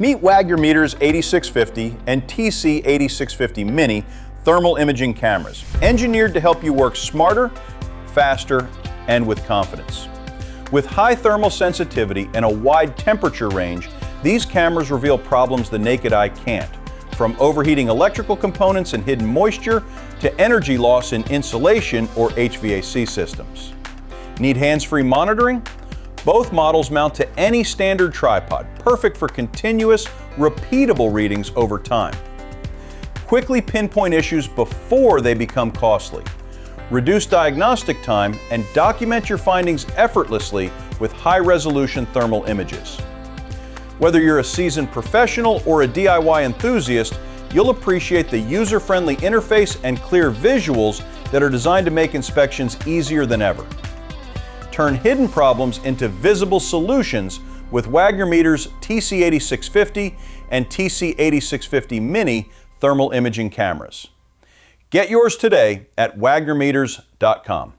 Meet Wagner Meters 8650 and TC8650 Mini thermal imaging cameras, engineered to help you work smarter, faster, and with confidence. With high thermal sensitivity and a wide temperature range, these cameras reveal problems the naked eye can't, from overheating electrical components and hidden moisture to energy loss in insulation or HVAC systems. Need hands-free monitoring? Both models mount to any standard tripod, perfect for continuous, repeatable readings over time. Quickly pinpoint issues before they become costly. Reduce diagnostic time and document your findings effortlessly with high-resolution thermal images. Whether you're a seasoned professional or a DIY enthusiast, you'll appreciate the user-friendly interface and clear visuals that are designed to make inspections easier than ever. Turn hidden problems into visible solutions with Wagner Meters TC8650 and TC8650 Mini thermal imaging cameras. Get yours today at wagnermeters.com.